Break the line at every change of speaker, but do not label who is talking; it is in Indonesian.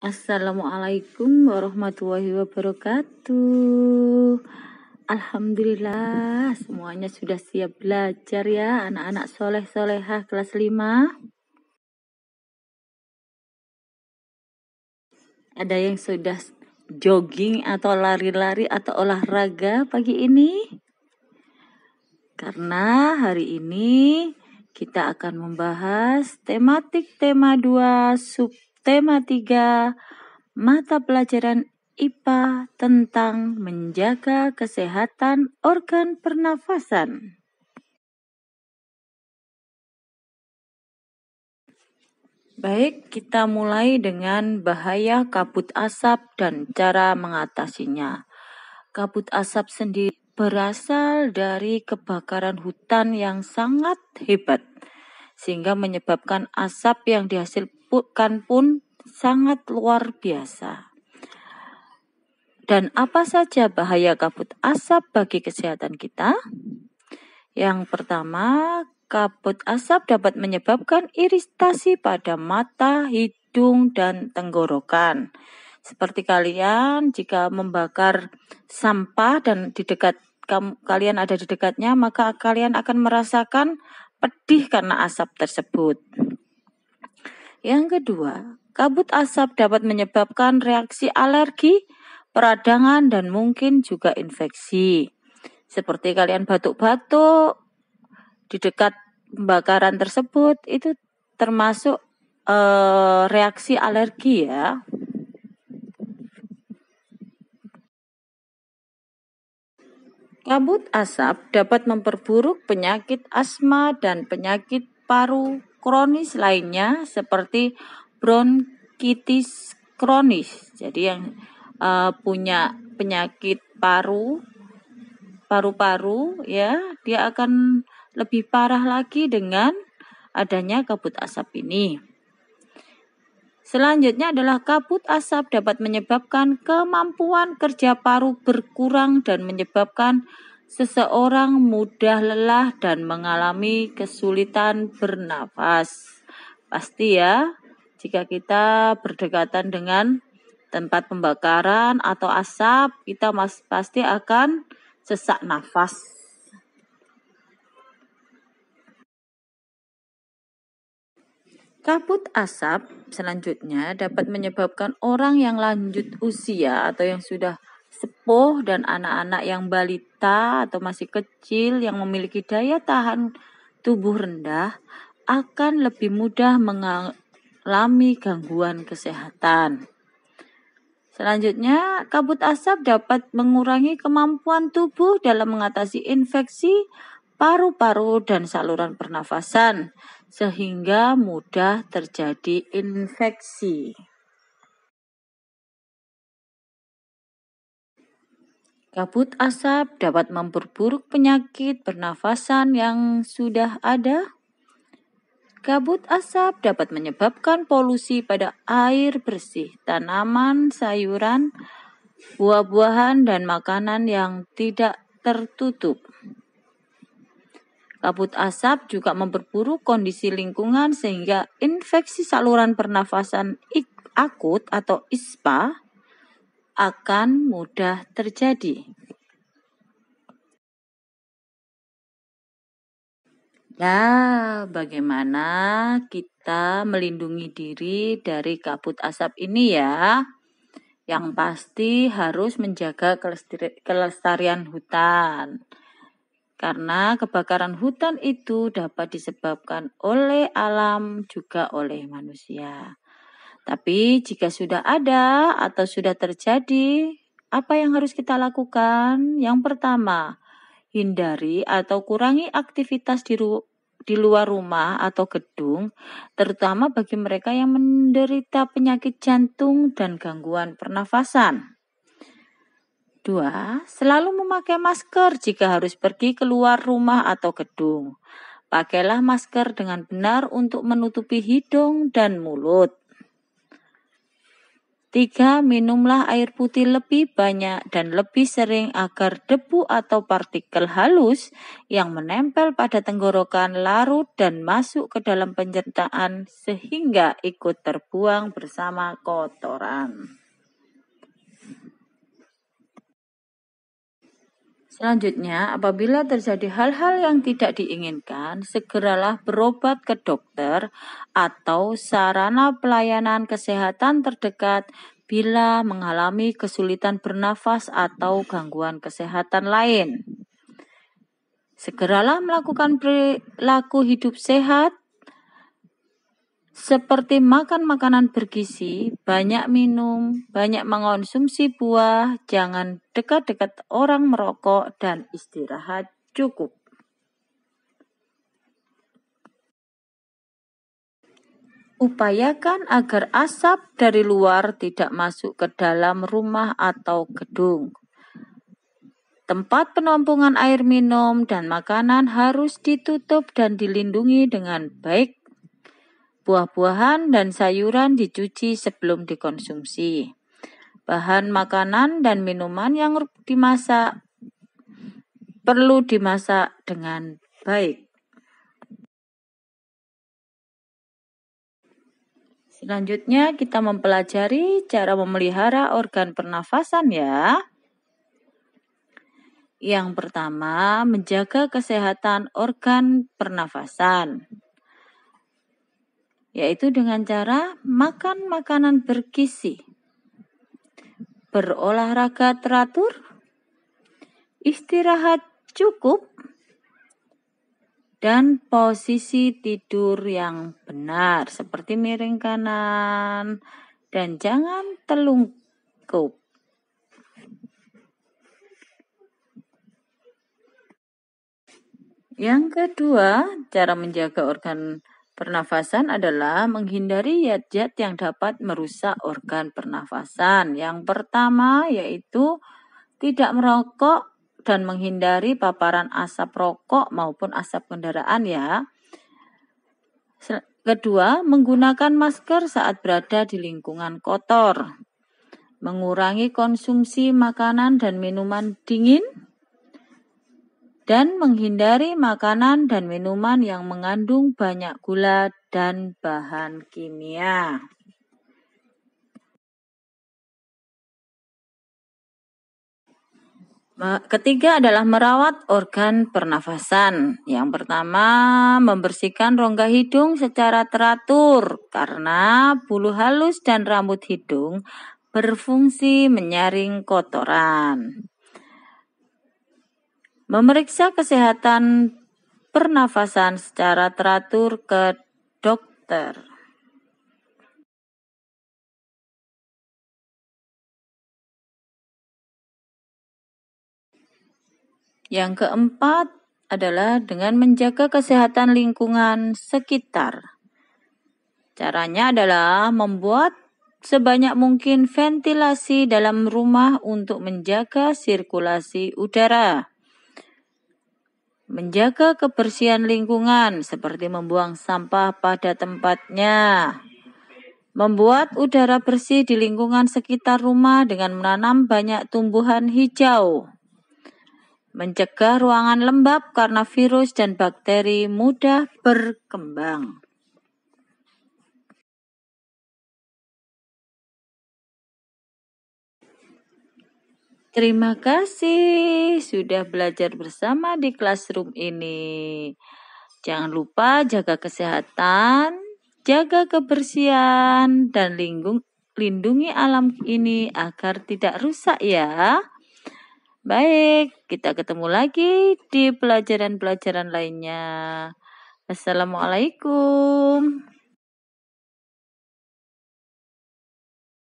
Assalamualaikum warahmatullahi wabarakatuh. Alhamdulillah semuanya sudah siap belajar ya anak-anak soleh-solehah kelas 5. Ada yang sudah jogging atau lari-lari atau olahraga pagi ini? Karena hari ini kita akan membahas tematik tema 2, subtema 3, mata pelajaran IPA tentang menjaga kesehatan organ pernafasan. Baik, kita mulai dengan bahaya kabut asap dan cara mengatasinya. Kabut asap sendiri berasal dari kebakaran hutan yang sangat hebat, sehingga menyebabkan asap yang dihasilkan pun sangat luar biasa. Dan apa saja bahaya kabut asap bagi kesehatan kita? Yang pertama, kabut asap dapat menyebabkan iritasi pada mata, hidung, dan tenggorokan. Seperti kalian jika membakar sampah dan di dekat kalian ada di dekatnya, maka kalian akan merasakan pedih karena asap tersebut. Yang kedua, kabut asap dapat menyebabkan reaksi alergi, peradangan, dan mungkin juga infeksi. Seperti kalian batuk-batuk di dekat pembakaran tersebut, itu termasuk reaksi alergi ya. Kabut asap dapat memperburuk penyakit asma dan penyakit paru kronis lainnya seperti bronkitis kronis. Jadi yang punya penyakit paru-paru ya, dia akan lebih parah lagi dengan adanya kabut asap ini. Selanjutnya adalah kabut asap dapat menyebabkan kemampuan kerja paru berkurang dan menyebabkan seseorang mudah lelah dan mengalami kesulitan bernafas. Pasti ya, jika kita berdekatan dengan tempat pembakaran atau asap, kita pasti akan sesak nafas. Kabut asap selanjutnya dapat menyebabkan orang yang lanjut usia atau yang sudah sepuh dan anak-anak yang balita atau masih kecil yang memiliki daya tahan tubuh rendah akan lebih mudah mengalami gangguan kesehatan. Selanjutnya, kabut asap dapat mengurangi kemampuan tubuh dalam mengatasi infeksi paru-paru dan saluran pernafasan, sehingga mudah terjadi infeksi. Kabut asap dapat memperburuk penyakit pernafasan yang sudah ada. Kabut asap dapat menyebabkan polusi pada air bersih, tanaman, sayuran, buah-buahan, dan makanan yang tidak tertutup. Kabut asap juga memperburuk kondisi lingkungan sehingga infeksi saluran pernafasan akut atau ISPA akan mudah terjadi. Nah, bagaimana kita melindungi diri dari kabut asap ini ya? Yang pasti harus menjaga kelestarian hutan. Karena kebakaran hutan itu dapat disebabkan oleh alam juga oleh manusia. Tapi jika sudah ada atau sudah terjadi, apa yang harus kita lakukan? Yang pertama, hindari atau kurangi aktivitas di luar rumah atau gedung, terutama bagi mereka yang menderita penyakit jantung dan gangguan pernafasan. 2. Selalu memakai masker jika harus pergi keluar rumah atau gedung. Pakailah masker dengan benar untuk menutupi hidung dan mulut. 3. Minumlah air putih lebih banyak dan lebih sering agar debu atau partikel halus yang menempel pada tenggorokan larut dan masuk ke dalam pencernaan sehingga ikut terbuang bersama kotoran. Selanjutnya, apabila terjadi hal-hal yang tidak diinginkan, segeralah berobat ke dokter atau sarana pelayanan kesehatan terdekat bila mengalami kesulitan bernafas atau gangguan kesehatan lain. Segeralah melakukan perilaku hidup sehat seperti makan makanan bergizi, banyak minum, banyak mengonsumsi buah, jangan dekat-dekat orang merokok, dan istirahat cukup. Upayakan agar asap dari luar tidak masuk ke dalam rumah atau gedung. Tempat penampungan air minum dan makanan harus ditutup dan dilindungi dengan baik. Buah-buahan dan sayuran dicuci sebelum dikonsumsi. Bahan makanan dan minuman yang dimasak perlu dimasak dengan baik. Selanjutnya kita mempelajari cara memelihara organ pernafasan ya. Yang pertama, menjaga kesehatan organ pernafasan, yaitu dengan cara makan makanan bergizi, berolahraga teratur, istirahat cukup, dan posisi tidur yang benar seperti miring kanan dan jangan telungkup. Yang kedua, cara menjaga organ pernafasan adalah menghindari zat-zat yang dapat merusak organ pernafasan. Yang pertama yaitu tidak merokok dan menghindari paparan asap rokok maupun asap kendaraan ya. Kedua, menggunakan masker saat berada di lingkungan kotor. Mengurangi konsumsi makanan dan minuman dingin. Dan menghindari makanan dan minuman yang mengandung banyak gula dan bahan kimia. Ketiga adalah merawat organ pernafasan. Yang pertama, membersihkan rongga hidung secara teratur karena bulu halus dan rambut hidung berfungsi menyaring kotoran. Memeriksa kesehatan pernafasan secara teratur ke dokter. Yang keempat adalah dengan menjaga kesehatan lingkungan sekitar. Caranya adalah membuat sebanyak mungkin ventilasi dalam rumah untuk menjaga sirkulasi udara. Menjaga kebersihan lingkungan seperti membuang sampah pada tempatnya. Membuat udara bersih di lingkungan sekitar rumah dengan menanam banyak tumbuhan hijau. Mencegah ruangan lembab karena virus dan bakteri mudah berkembang. Terima kasih sudah belajar bersama di classroom ini. Jangan lupa jaga kesehatan, jaga kebersihan, dan lindungi alam ini agar tidak rusak ya. Baik, kita ketemu lagi di pelajaran-pelajaran lainnya. Assalamualaikum.